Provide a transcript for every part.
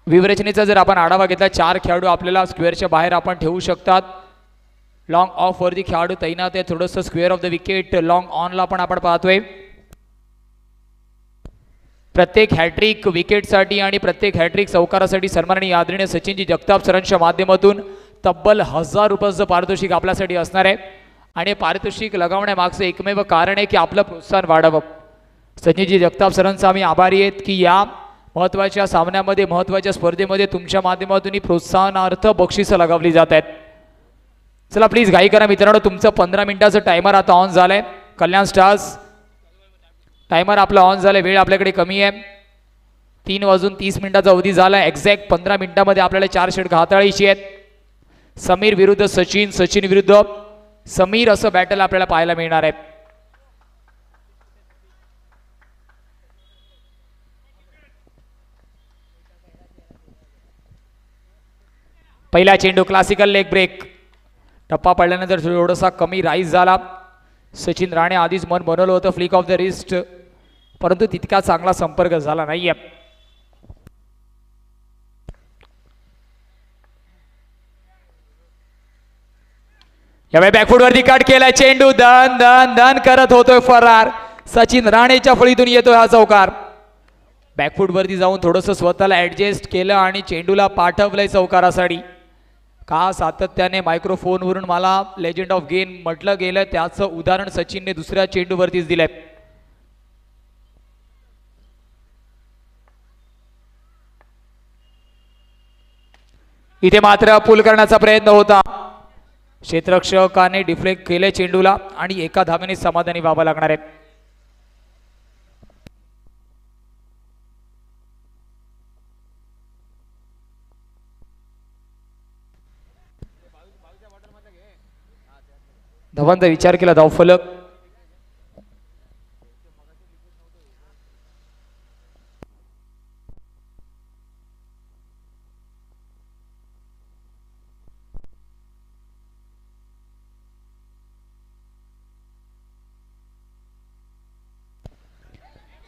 व्यूहरचनेचा जर आपण आढावा घेतला 4 खेळाडू आपल्याला स्क्वेअरच्या बाहेर आपण ठेवू शकतात. लॉंग ऑफ वरती खेळाडू तैनात आहे. थोडंसं square of the wicket long ऑनला पण आपण पाहतोय. प्रत्येक हॅट्रिक विकेटसाठी आणि प्रत्येक हॅट्रिक चौकारासाठी सन्माननीय आदरणीय सचिनजी जगताप सरांच्या माध्यमातून तब्बल 1000 रुपयाचं पारितोषिक आपल्यासाठी असणार आहे. आणि पारितोषिक लगावण्यामागचं एकमेव कारण आहे की आपलं प्रोत्साहन वाढावं. सचिनजी जगताप सरांचा आम्ही आभारी आहेत की या महत्त्वाच्या सामन्यामध्ये महत्त्वाच्या स्पर्धेमध्ये तुमच्या माध्यमातून प्रोत्साहनार्थ बक्षिसं लगावली जात आहेत. चला प्लीज घाई करा मित्रांनो, तुमचं 15 मिनिटाचं टायमर आता ऑन झालंय. कल्याण स्टार्स टायमर आपला ऑन झालाय. वेळ आपल्याकडे कमी आहे. 3:30 अवधी झाला. एक्झॅक्ट 15 मिनिटांमध्ये आपल्याला 4 षटकं हाताळायची आहेत. समीर विरुद्ध सचिन, सचिन विरुद्ध समीर असं बॅटल आपल्याला पाहायला मिळणार आहे. पहिला चेंडू क्लासिकल लेग ब्रेक. टप्पा पडल्यानंतर थोडासा कमी राईज झाला. सचिन राणे आधीच मन बनवलं होतं फ्लिक ऑफ द रिस्ट, परंतु तितका चांगला संपर्क झाला नाहीये. यावेळी बॅकफुटवरती कट केला चेंडू धन धन धन करत होतोय फरार. सचिन राणेच्या फळीतून येतोय हा चौकार. बॅकफुटवरती जाऊन थोडंसं स्वतःला ऍडजस्ट केलं आणि चेंडूला पाठवलंय चौकारासाठी. का सातत्याने मायक्रोफोनवरून मला लेजंड ऑफ गेम म्हटलं गेलं त्याचं उदाहरण सचिनने दुसऱ्या चेंडूवरतीच दिलंय. इथे मात्र पुल करण्याचा प्रयत्न होता. क्षेत्ररक्षकाने डिफ्लेक्ट केले चेंडूला आणि एका धावेने समाधानी व्हावं लागणार आहे. धवनचा विचार केला धावफलक.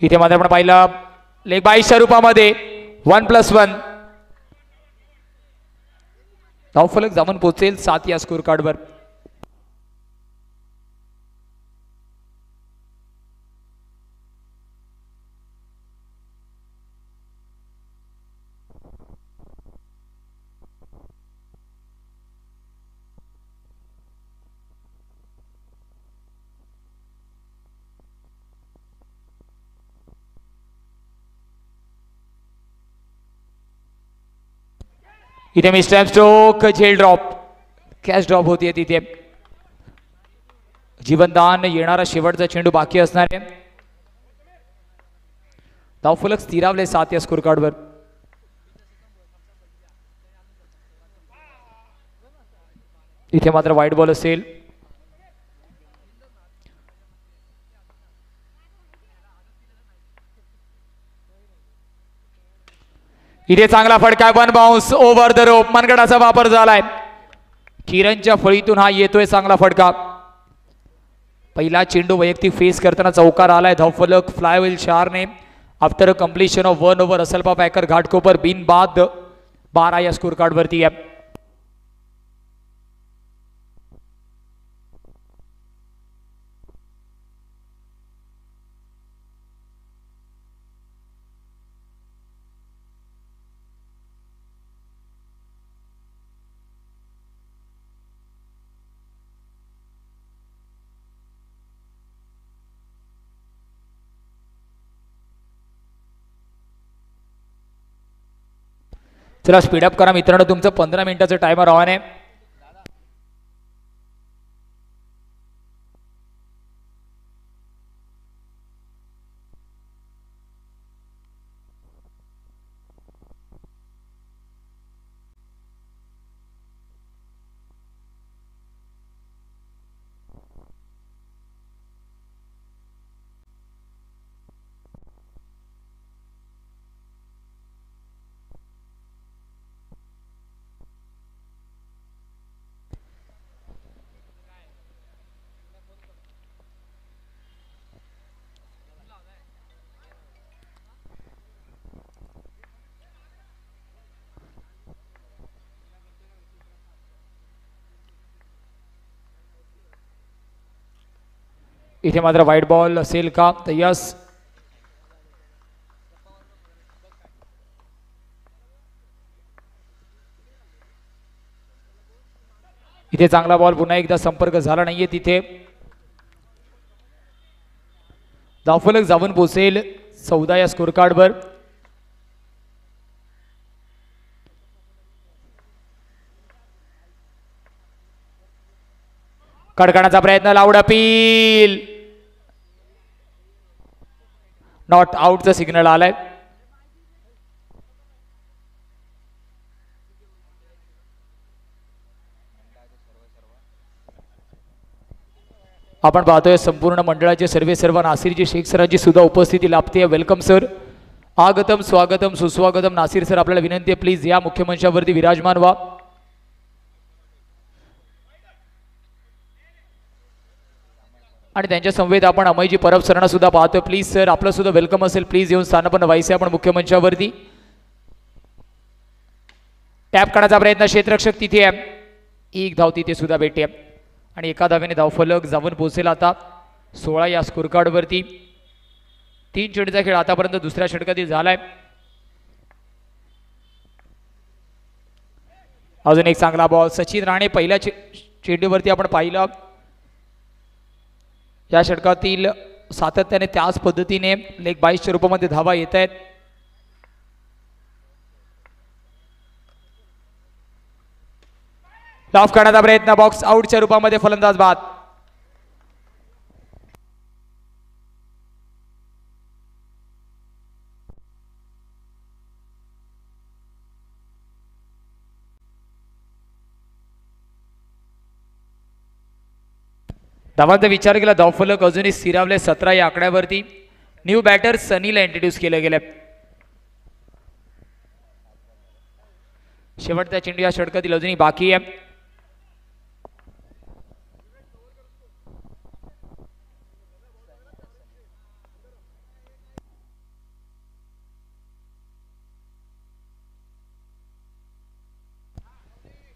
इथे मात्र आपण पाहिलं लेग बाईच्या रूपामध्ये 1+1 धावफलक जाऊन पोहोचेल 7 या स्कोर कार्डवर. इथे मिस्टर स्ट्रोक झेल ड्रॉप कॅच ड्रॉप होती तिथे. जीवनदान येणारा शेवटचा चेंडू बाकी असणार आहे. धावफलक स्थिरावले 7 या स्कोर कार्डवर. इथे मात्र वाईट बॉल असेल. इथे चांगला फटका 1 बाउन्स ओव्हर द रोप. मनगडाचा वापर झालाय. किरणच्या फळीतून हा येतोय चांगला फटका. पहिला चेंडू वैयक्तिक फेस करताना चौकार आलाय. धावफलक फ्लाय होईल 4 ने. आफ्टर कंप्लीशन ऑफ 1 ओव्हर असलपा पॅकर घाटकोपर बिन बाद 12 या स्कोर कार्ड वरती आहे. चला स्पीडअप करा मित्रांनो, तुमचं 15 मिनिटाचं टायमर ऑन आहे. इथे मात्र वाईट बॉल असेल का? तर यस, इथे चांगला बॉल, पुन्हा एकदा संपर्क झाला नाहीये तिथे. धावफलक जाऊन पोहोचेल 14 या स्कोर कार्डवर. कडकण्याचा प्रयत्न, लाऊड अपील, नॉट आउटचा सिग्नल आलाय. आपण पाहतोय संपूर्ण मंडळाचे सर्व नासिरजी शेख सरांची सुद्धा उपस्थिती लाभते. वेलकम सर, आगतम स्वागतम सुस्वागतम. नासिर सर आपल्याला विनंती आहे, प्लीज या मुख्य मंचावरती विराजमान व्हा. आणि त्यांच्या समवेत आपण अमयजी परब सरांना सुद्धा पाहतोय. प्लीज सर, आपलं सुद्धा वेलकम असेल, प्लीज येऊन स्थानापन्न व्हायचे आपण मुख्य मंचावरती. टॅप करण्याचा प्रयत्न, क्षेत्ररक्षक तिथे आहे, एक धाव तिथे सुद्धा भेटते आणि एका धावेने धावफलक जाऊन पोहोचेल आता 16 या स्कोर कार्डवरती. 3 चेंडूचा खेळ आतापर्यंत दुसऱ्या षटकातील झालाय. अजून एक चांगला बॉल, सचिन राणे पहिल्या चेंडूवरती आपण पाहिलं. या षटकातील सातत्याने त्याच पद्धतीने लेग 22च्या रूपामध्ये धावा येत आहेत. टॉप करण्याचा प्रयत्न, बॉक्स आउटच्या रूपामध्ये फलंदाज बाद. धावांचा विचार केला, धावफलक अजूनही स्थिरावले 17 या आकड्यावरती. न्यू बॅटर सनीला इंट्रोड्यूस केले गेले. शेवटचा चेंडू या षटकातील अजूनही बाकी आहे.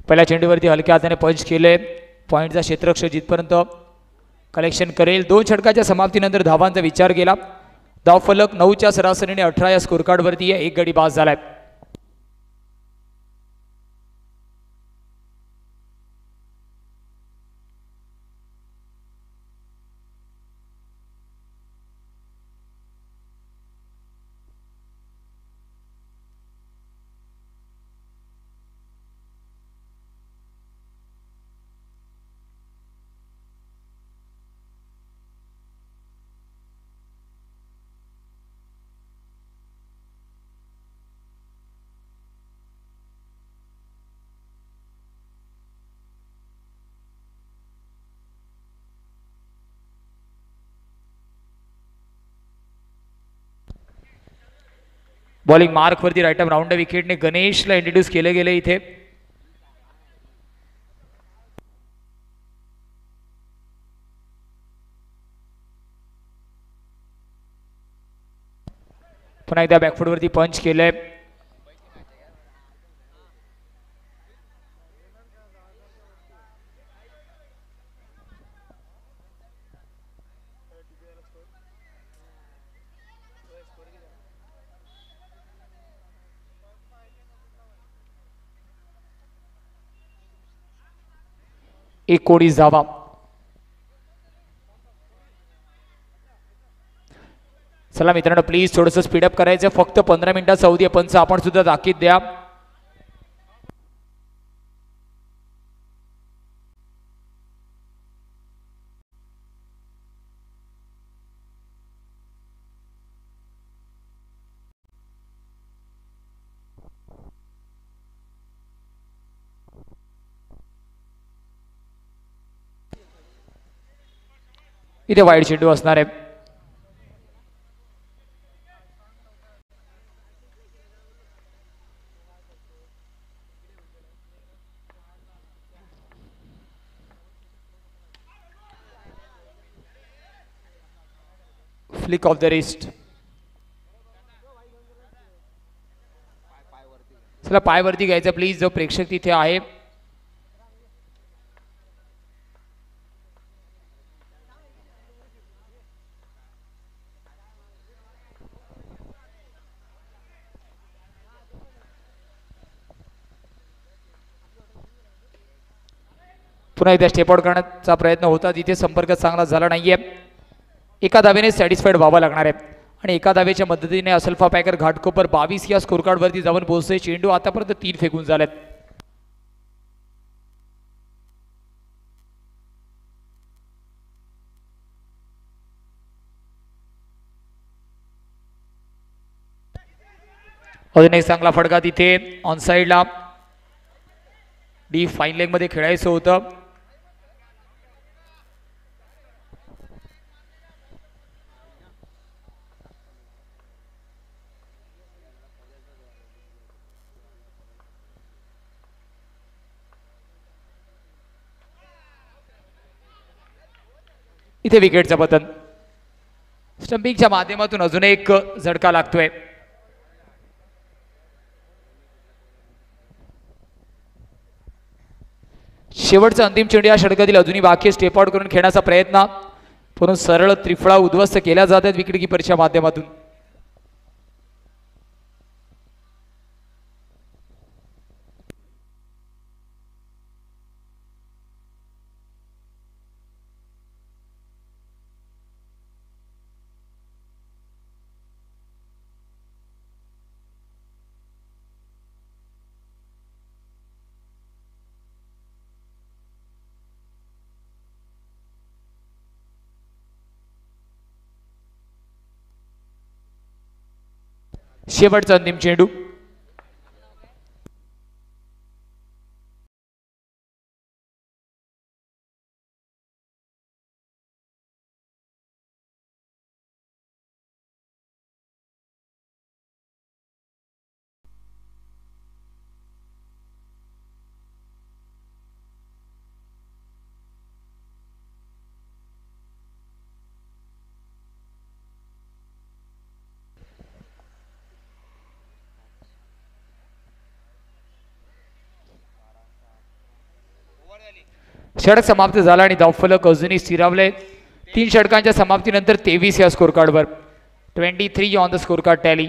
पहिल्या चेंडूवरती हलक्या हाताने पंच केले. पॉईंटचा क्षेत्ररक्षक जिथपर्यंत कलेक्शन करेल. 2 षटकाच्या समाप्तीनंतर धावांचा विचार केला. धावफलक 9च्या सरासरीने 18 या स्कोर कार्डवरती आहे. एक गडी बाद झालाय. बॉलिंग मार्क वरती राईट आर्म राऊंड विकेटने गणेशला इंट्रोड्यूस केले गेले. इथे पुन्हा एकदा बॅकफुट वरती पंच केलंय. एक कोडी धावा. चला मित्रांनो, प्लीज थोडंसं स्पीडअप करायचं. फक्त 15 मिनिटाचा अवधी आहे. पंच आपण सुद्धा ताकीद द्या. इथे वाईड चेंडू असणार आहे. Flick of the wrist. चला पायवरती घ्यायचं प्लीज, जो प्रेक्षक तिथे आहे. पुन्हा एकदा स्टेप आउट करण्याचा प्रयत्न होता, तिथे संपर्क चांगला झाला नाहीये. एका धावेने सॅटिस्फाईड व्हावं लागणार आहे आणि एका धावेच्या मदतीने असल्फा पॅकर घाटकोपर 22 या स्कोर कार्डवरती जाऊन पोहोचतोय. चेंडू आतापर्यंत 3 फेकून झालेत. अजून एक चांगला फटका तिथे ऑन साईडला. डी फाईन लेग मध्ये खेळायचं होतं. इथे विकेटचं पतन. स्टंपिंगच्या माध्यमातून अजून एक झटका लागतोय. शेवटचा अंतिम चेंडू या षटकातील अजूनही बाकी स्टेप आउट करून खेळण्याचा प्रयत्न, परंतु सरळ त्रिफळा उद्ध्वस्त केल्या जात आहेत विकेट किपरच्या माध्यमातून. शेवटचा अंतिम चेंडू. षटक समाप्त झाला आणि धावफलक अजूनही स्थिरावले. 3 षटकांच्या समाप्तीनंतर 23 या स्कोर कार्डवर. 23 on the score card tally.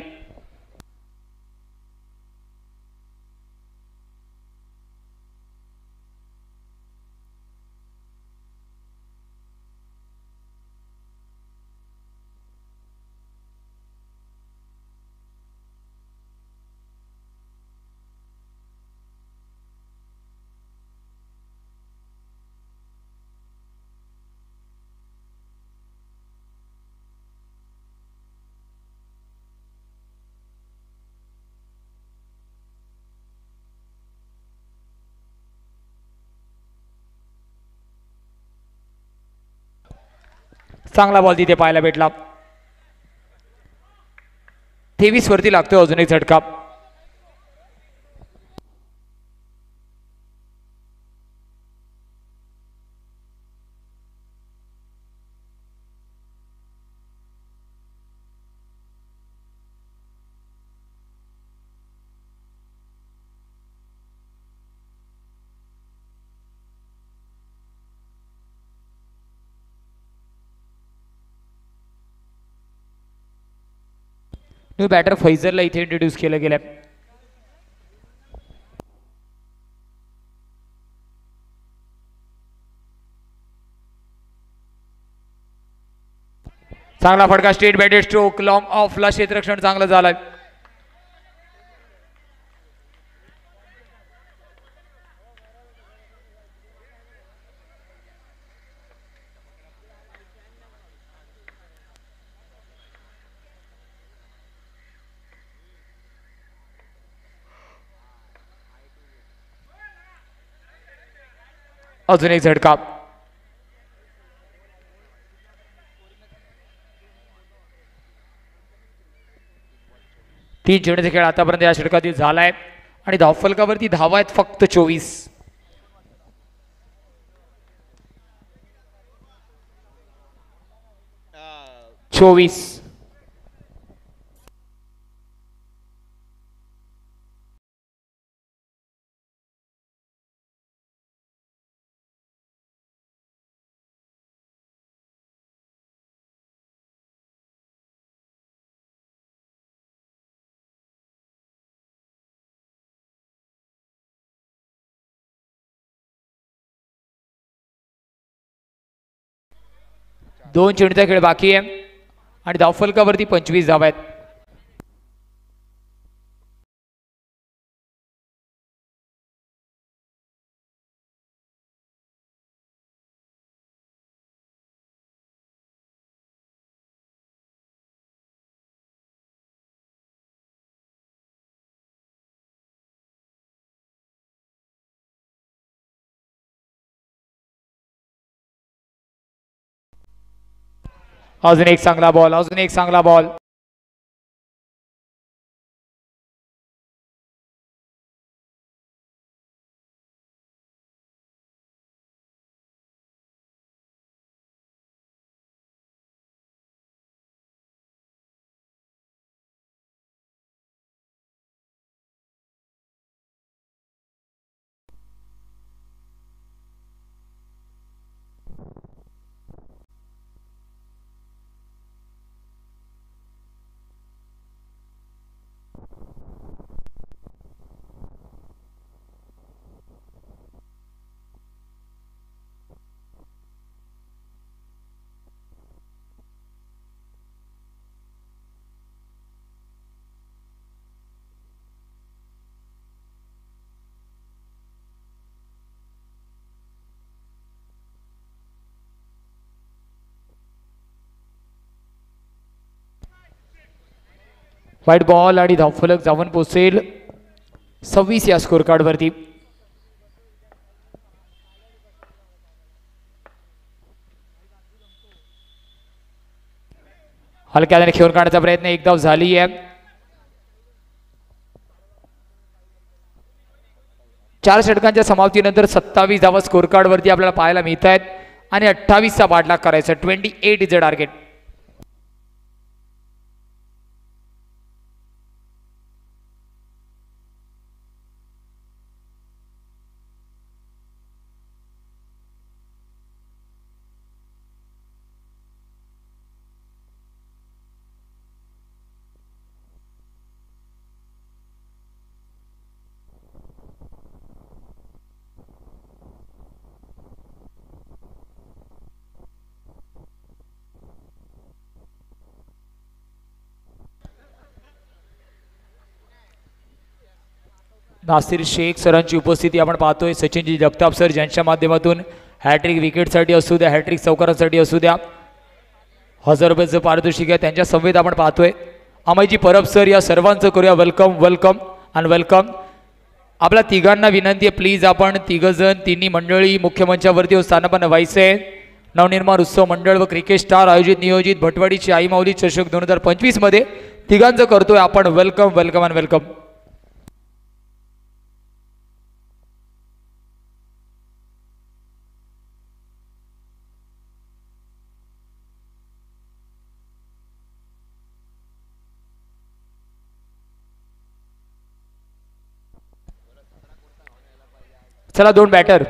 चांगला बॉल तिथे पाहायला भेटला. 23 वरती लागतोय अजून एक झटका. न्यू बॅटर फैजरला इथे इंट्रोड्यूस केलं गेलं. चांगला फटका स्ट्रेट बॅटेड स्ट्रोक लॉंग ऑफला क्षेत्ररक्षण चांगलं झालंय. अजून एक झटका. तीन चेंडूचा खेळ आतापर्यंत या षटकातील झालाय आणि धावफलकावरती धावा आहेत फक्त 24. 2 चेंडूचा खेळ बाकी आहे आणि धावफलकावरती 25 धावा आहेत. अजून एक चांगला बॉल, अजून एक चांगला बॉल. व्हाईट बॉल आणि धावफलक जाऊन पोचेल 26 या स्कोर कार्ड वरती. हलक्याने खेळून काढण्याचा प्रयत्न, एक धाव झाली आहे. 4 षटकांच्या समाप्तीनंतर 27 धावा स्कोर कार्ड वरती आपल्याला पाहायला मिळत आहेत आणि 28चा पाठलाग करायचा. 28 is a target. Nasir Shaikh सरांची उपस्थिती आपण पाहतोय. सचिनजी जगताप सर ज्यांच्या माध्यमातून हॅट्रिक विकेटसाठी असू द्या, हॅट्रिक चौकारासाठी असू द्या, 1000 रुपयाचं पारितोषिक आहे, त्यांच्या समवेत आपण पाहतोय. अमयजी परब सर, या सर्वांचं करूया वेलकम वेलकम आणि वेलकम. आपल्या तिघांना विनंती आहे, प्लीज आपण तिघजण तिन्ही मंडळी मुख्यमंचावरती स्थानापन्न व्हायचे. नवनिर्माण उत्सव मंडळ व क्रिकेट स्टार आयोजित नियोजित भटवाडीची आई माऊली चषक 2025 मध्ये तिघांचं करतोय आपण वेलकम वेलकम आणि वेलकम. चला 2 बॅटर.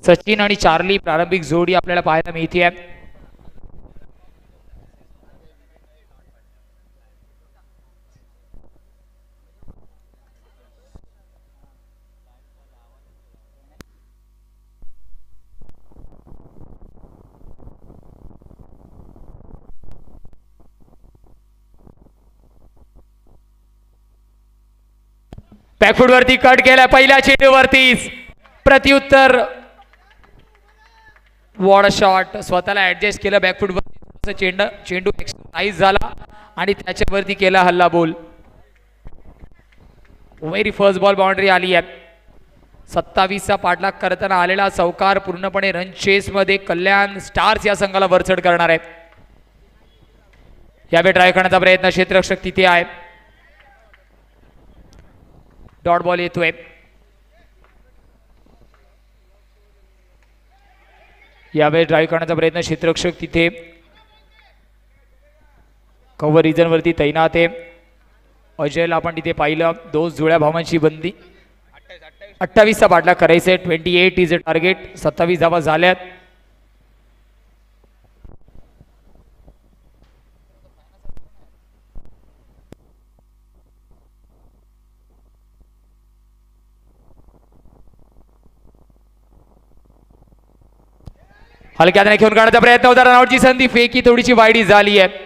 सचिन आणि चार्ली प्रारंभिक जोडी आपल्याला पाहायला मिळते. बॅकफूट वरती कट केला पहिल्या चेंडूवरतीच प्रत्युत्तर वॉड शॉट स्वतःला ऍडजस्ट केलं बॅकफूट वरती चेंडू एक्सरसाइज झाला आणि त्याच्यावरती केला हल्ला बोल. व्हेरी फर्स्ट बॉल बाउंड्री आली आहे. 27चा पाठलाग करताना आलेला चौकार पूर्णपणे रन चेस मध्ये कल्याण स्टार्स या संघाला वरचढ करणार आहे. यावेळी ट्राय करण्याचा प्रयत्न क्षेत्ररक्षक तिथे आहे. डॉट बॉल येतोय. यावेळी ड्राईव्ह करण्याचा प्रयत्न क्षेत्ररक्षक तिथे कव्हर रिजन वरती तैनात आहे. अजयला आपण तिथे पाहिलं. 2 जुळ्या भावांची बंदी. 28चा पाठलाग करायचा आहे. 28 इज अ टार्गेट. 27 धावा झाल्यात. हलक्याने घेऊन काढण्याचा प्रयत्न होता. रनआउटची संधी. फेकी थोडीशी वाईडी झाली आहे.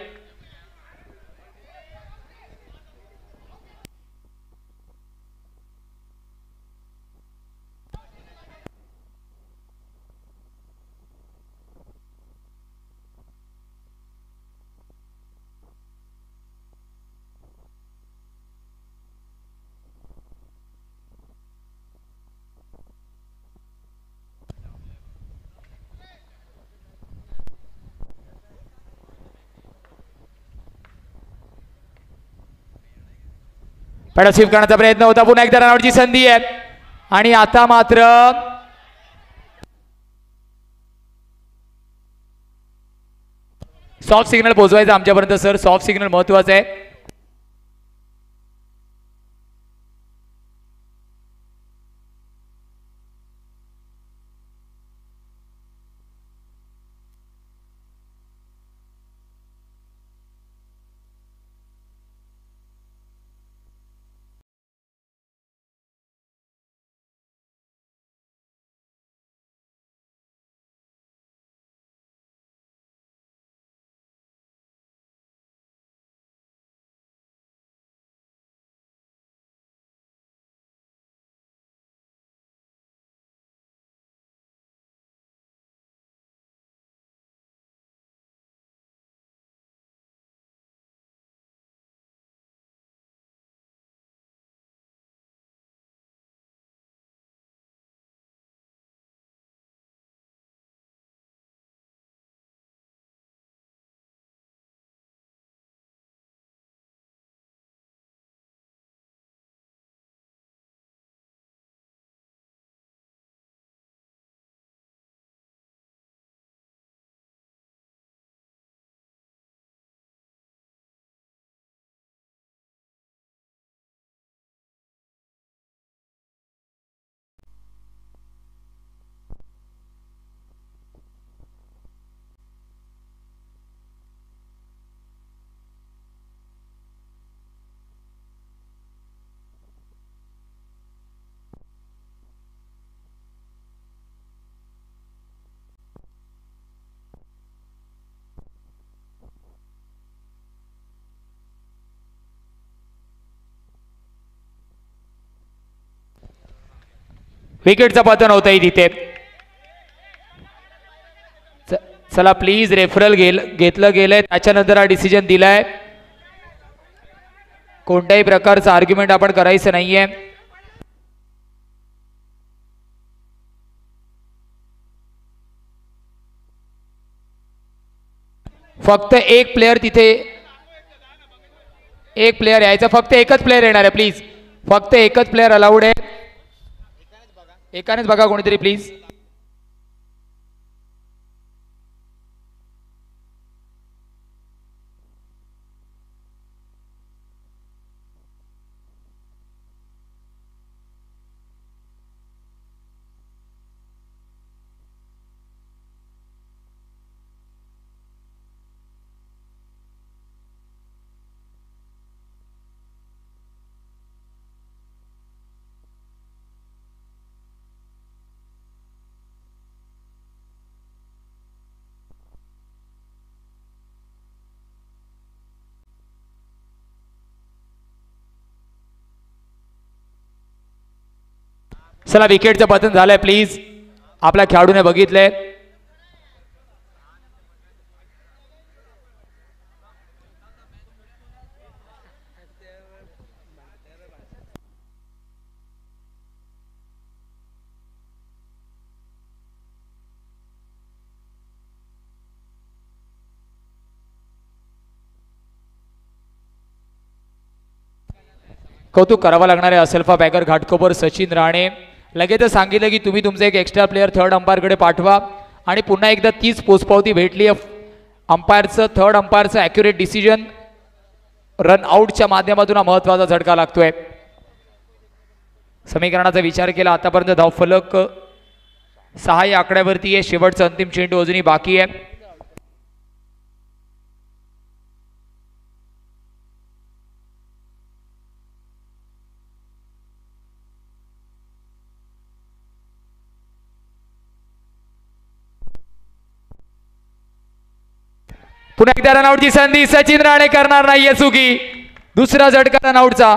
पडा स्वीप करण्याचा प्रयत्न होता. पुन्हा एकदा रनआउटची संधी आहे आणि आता मात्र सॉफ्ट सिग्नल पोहोचवायचा आमच्यापर्यंत सर. सॉफ्ट सिग्नल महत्वाचं आहे. विकेटचं पतन होतंय तिथे. चला प्लीज रेफरल घेतलं गेलंय त्याच्यानंतर हा डिसिजन दिलाय. कोणत्याही प्रकारचं आर्ग्युमेंट आपण करायचं नाहीये. फक्त एक प्लेयर तिथे एक प्लेयर यायचा. फक्त एकच प्लेयर येणार आहे प्लीज. फक्त एकच प्लेयर अलाउड आहे. एकानेच बघा कोणीतरी प्लीज. चला विकेटचं पतन झालंय, प्लीज आपल्या खेळाडूने बघितलंय. कौतुक करावं लागणारे असल्फा बॅगर घाटकोपर सचिन राणे. लगेच सांगितलं की तुम्ही तुमचे एक एक्स्ट्रा प्लेअर थर्ड अंपायरकडे पाठवा आणि पुन्हा एकदा तीच पोचपावती भेटली. अंपायरचं थर्ड अंपायरचं ॲक्युरेट डिसिजन रन आउटच्या माध्यमातून हा महत्त्वाचा झटका लागतोय. समीकरणाचा विचार केला आतापर्यंत धावफलक 6 या आकड्यावरती आहे. शेवटचा अंतिम चेंडू अजूनही बाकी आहे. पुन्हा एकदा रनआउटची संधी. सचिन राणे करणार नाहीये चुकी. दुसरा झटका रनआउटचा.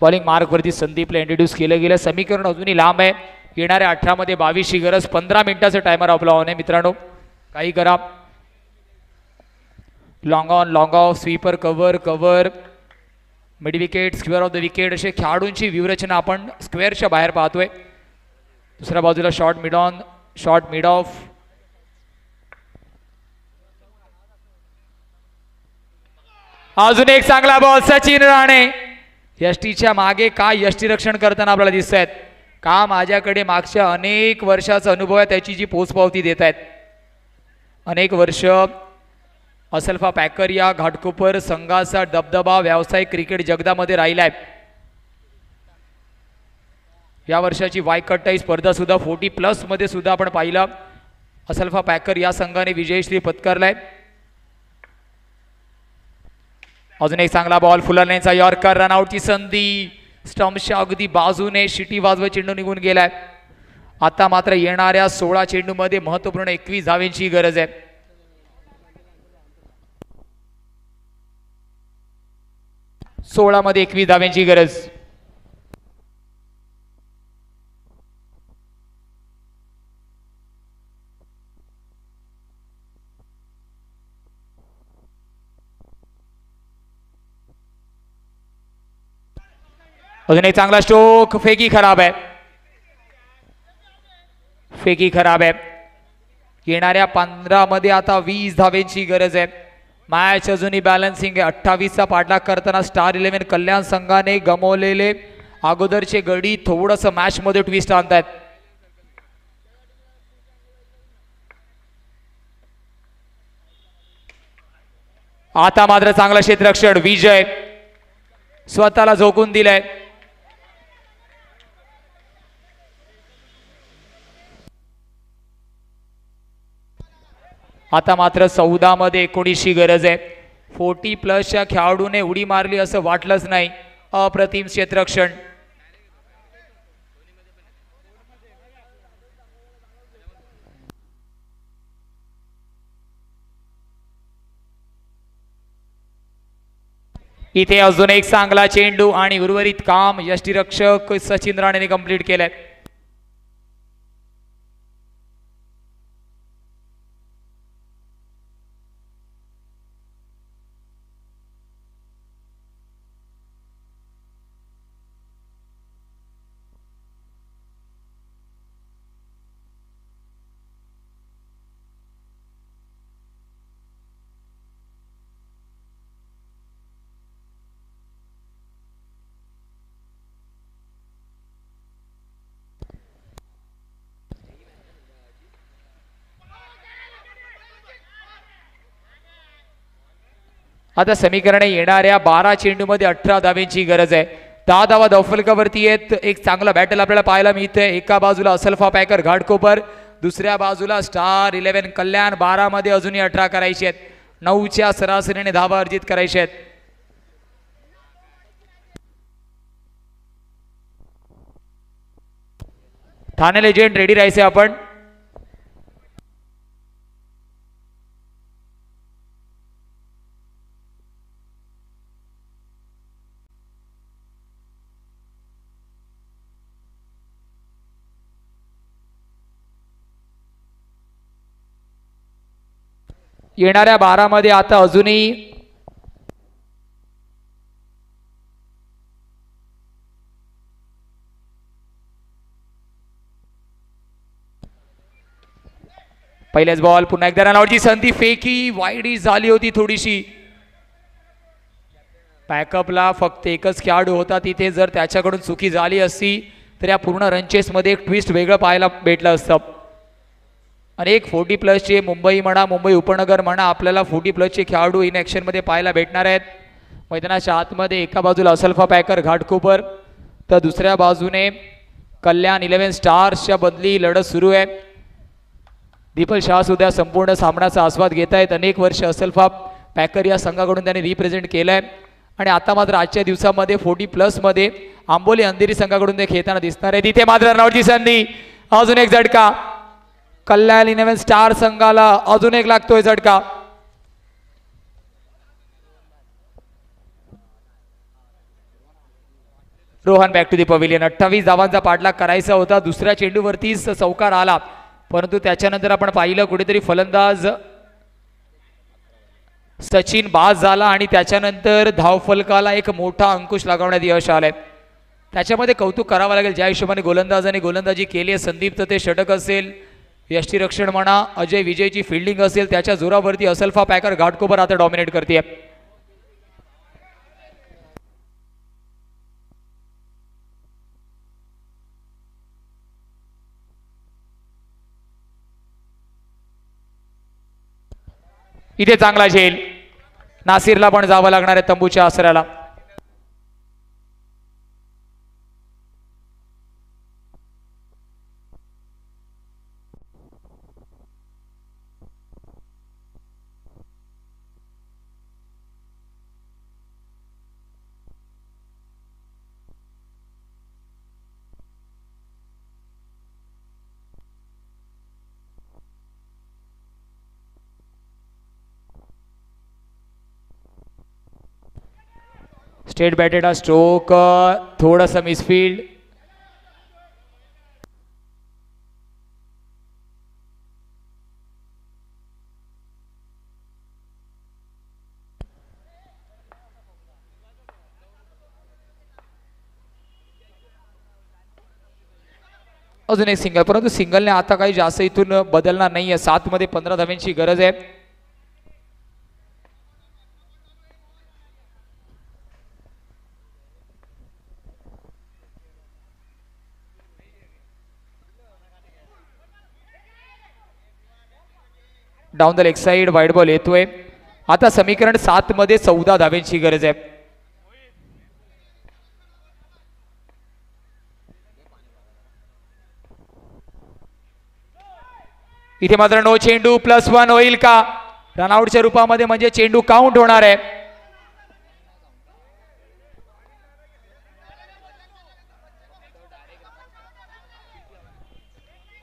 बॉलिंग मार्कवरती संदीपला इंट्रोड्यूस केलं गेलं. समीकरण अजूनही लांब आहे. येणाऱ्या 18 मध्ये 22 ची गरज. 15 मिनिटाचं टायमर आपला ऑन आहे मित्रांनो. काही करा. Long on long of sweeper cover cover mid wicket square of the wicket असे खेळाडूंची व्यूहरचना आपण स्क्वेअरच्या बाहेर पाहतोय. दुसऱ्या बाजूला short mid on short mid of. अजून एक चांगला बॉल सचिन राणे. यष्टीच्या मागे काय यष्टीरक्षण करताना आपल्याला दिसत आहेत. का माझ्याकडे मागच्या अनेक वर्षाचा अनुभव आहे त्याची जी पोचपावती देत आहेत. अनेक वर्ष असल्फा पॅकर या घाटकोपर संघाचा दबदबा व्यावसायिक क्रिकेट जगतामध्ये राहिलाय. या वर्षाची वायकट्टा ही स्पर्धा सुद्धा 40+ मध्ये सुद्धा आपण पाहिलं. असल्फा पॅकर या संघाने विजयश्री पत्करलाय. अजून एक चांगला बॉल फुलरनेचा यॉर्कर. रनआउटची संधी. स्टंपच्या अगदी बाजूने शिटी वाजवत चेंडू निघून गेलाय. आता मात्र येणाऱ्या 16 चेंडूमध्ये महत्त्वपूर्ण 21 धावेंची गरज आहे. 16 मध्ये 21 धावेंची गरज. अजून एक चांगला स्ट्रोक. फेकी खराब आहे. फेकी खराब आहे. येणाऱ्या 15 मध्ये आता 20 धावेंची गरज आहे. मॅच अजूनही बॅलन्सिंग आहे. 28चा पाठलाग करताना स्टार 11 कल्याण संघाने गमावलेले अगोदरचे गडी थोडंसं मॅच मध्ये ट्विस्ट आणतायत. आता मात्र चांगलं क्षेत्ररक्षण. विजय स्वतःला झोकून दिलंय. आता मात्र 14 मध्ये 19ची गरज आहे. 40+ खेळाडूने उडी मारली असं वाटलंच नाही. अप्रतिम क्षेत्ररक्षण. इथे अजून एक चांगला चेंडू आणि उर्वरित काम यष्टीरक्षक सचिन राणेने कंप्लीट केलंय. आता समीकरणे येणाऱ्या 12 चेंडूमध्ये 18 धावेंची गरज आहे. 10 धावा धावफलकावरती आहेत. एक चांगला बॅटल आपल्याला पाहायला मिळतंय. एका बाजूला असल्फा पॅकर घाटकोपर, दुसऱ्या बाजूला स्टार 11 कल्याण. 12 मध्ये अजूनही 18 करायचे आहेत. 9च्या सरासरीने धावा अर्जित करायचे आहेत. ठाणे लेजेंड रेडी राहायचे आपण. येणाऱ्या 12 मध्ये आता अजूनही पहिलेच बॉल. पुन्हा एकदा रनआउटची संधी. फेकी वाईड झाली होती थोडीशी. बॅकअपला फक्त एकच खेळाडू होता तिथे. जर त्याच्याकडून चुकी झाली असती तर या पूर्ण रनचेसमध्ये एक ट्विस्ट वेगळं पाहायला भेटलं असतं. आणि एक 40+ मुंबई म्हणा, मुंबई उपनगर म्हणा, आपल्याला 40+ खेळाडू इन ॲक्शनमध्ये पाहायला भेटणार आहेत. मैदानाच्या आतमध्ये एका बाजूला असल्फा पॅकर घाटकोपर तर दुसऱ्या बाजूने कल्याण 11 स्टार्सच्या बदली लढत सुरू आहे. दीपल शाह सुद्धा संपूर्ण सामन्याचा आस्वाद घेत आहेत. अनेक वर्ष असल्फा पॅकर या संघाकडून त्यांनी रिप्रेझेंट केलं आहे. आणि आता मात्र आजच्या दिवसामध्ये 40+ मध्ये आंबोली अंधेरी संघाकडून ते खेळताना दिसणार आहे. तिथे मात्र रनआउटची संधी. अजून एक झटका. कल्याण 11 स्टार संघाला अजून एक लागतोय झटका. Rohan back to the pavilion. 28 धावांचा पाठलाग करायचा होता. दुसऱ्या चेंडूवरतीच चौकार आला, परंतु त्याच्यानंतर आपण पाहिलं कुठेतरी फलंदाज सचिन बाद झाला आणि त्याच्यानंतर धावफलकाला एक मोठा अंकुश लागवण्यात यश आलंय. त्याच्यामध्ये कौतुक करावं लागेल ज्या हिशोबाने गोलंदाजाने गोलंदाजी केली आहे. संदीप ते षटक असेल, यष्टीरक्षण म्हणा, अजय विजयची फिल्डिंग असेल, त्याच्या जोरावरती असल्फा पॅकर घाटकोपर आता डॉमिनेट करते. इथे चांगला झेल. नासिरला पण जावं लागणार आहे तंबूच्या आसऱ्याला. स्टेट बॅटेड स्ट्रोक, थोडासा मिसफील्ड. अजून एक सिंगल, परंतु सिंगलने आता काही जास्त इथून बदलणार नाहीये. 7 मध्ये 15 धाव्यांची गरज आहे. Down the leg side wide ball येतोय. आता समीकरण 7 मध्ये 14 धाव्यांची गरज आहे. इथे मात्र नो चेंडू. +1 होईल का रनआउटच्या रूपामध्ये, म्हणजे चेंडू काउंट होणार आहे.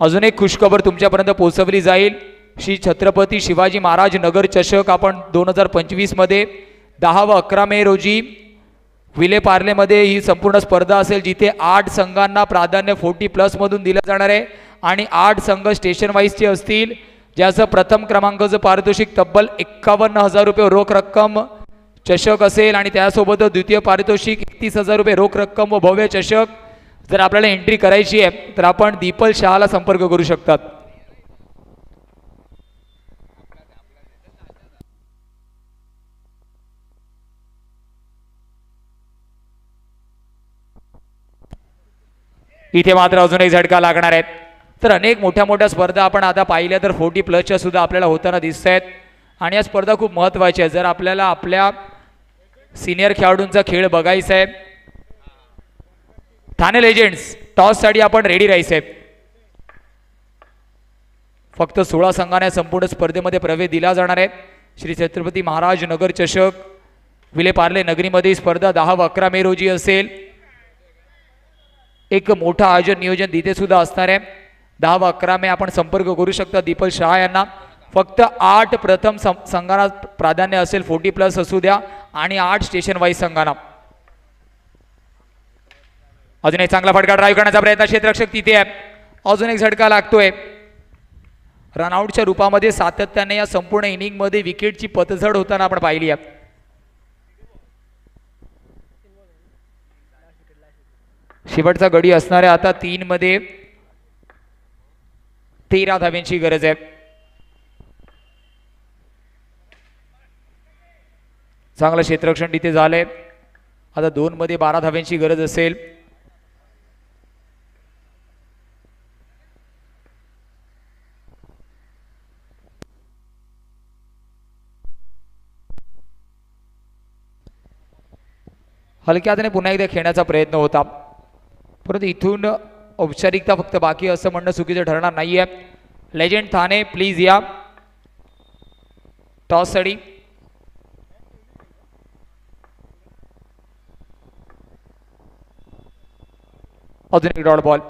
अजून एक खुशखबर तुमच्यापर्यंत पोहोचवली जाईल. श्री छत्रपती शिवाजी महाराज नगर चषक आपण 2025 मध्ये 10 व 11 मे रोजी विले पार्लेमध्ये ही संपूर्ण स्पर्धा असेल, जिथे 8 संघांना प्राधान्य 40+ मधून दिलं जाणार आहे आणि 8 संघ स्टेशन वाईजचे असतील, ज्याचं प्रथम क्रमांकाचं पारितोषिक तब्बल 51,000 रुपये रोख रक्कम चषक असेल आणि त्यासोबत द्वितीय पारितोषिक 31,000 रुपये रोख रक्कम व भव्य चषक. जर आपल्याला एंट्री करायची आहे तर आपण दीपल शहाला संपर्क करू शकतात. इथे मात्र अजून एक झटका लागणार आहेत. तर अनेक मोठ्या मोठ्या स्पर्धा आपण आता पाहिल्या तर 40+ सुद्धा आपल्याला होताना दिसत आहेत आणि या स्पर्धा खूप महत्त्वाच्या आहेत. जर आपल्याला आपल्या सिनियर खेळाडूंचा खेळ बघायचा आहे. ठाणे लेजेंड्स टॉस साठी आपण रेडी राहायचं आहे. फक्त 16 संघांना संपूर्ण स्पर्धेमध्ये प्रवेश दिला जाणार आहे. श्री छत्रपती महाराज नगर चषक विले पार्ले नगरीमध्ये स्पर्धा 10 व 11 मे रोजी असेल. एक मोठं आयोजन नियोजन तिथे सुद्धा असणार आहे. 10 व 11 मे आपण संपर्क करू शकता दीपक शहा यांना. फक्त 8 प्रथम संघांना प्राधान्य असेल, 40+ असू द्या, आणि 8 स्टेशन वाईज संघांना. अजून एक चांगला फटका ड्राईव्ह करण्याचा प्रयत्न, क्षेत्ररक्षक तिथे आहे. अजून एक झटका लागतोय. रनआउटच्या रूपामध्ये सातत्याने या संपूर्ण इनिंग मध्ये विकेटची पतझड होताना आपण पाहिली आहे. शेवटचा गडी असणाऱ्या आता 3 मध्ये 13 धाव्यांची गरज आहे. चांगलं क्षेत्ररक्षण तिथे झालंय. आता 2 मध्ये 12 धाव्यांची गरज असेल. हलक्या हाताने पुन्हा एकदा खेळण्याचा प्रयत्न होता, परंतु इथून औपचारिकता फक्त बाकी असं म्हणणं चुकीचं ठरणार नाहीये. लेजेंड ठाणे प्लीज या टॉस साठी. अजून एक डॉट बॉल.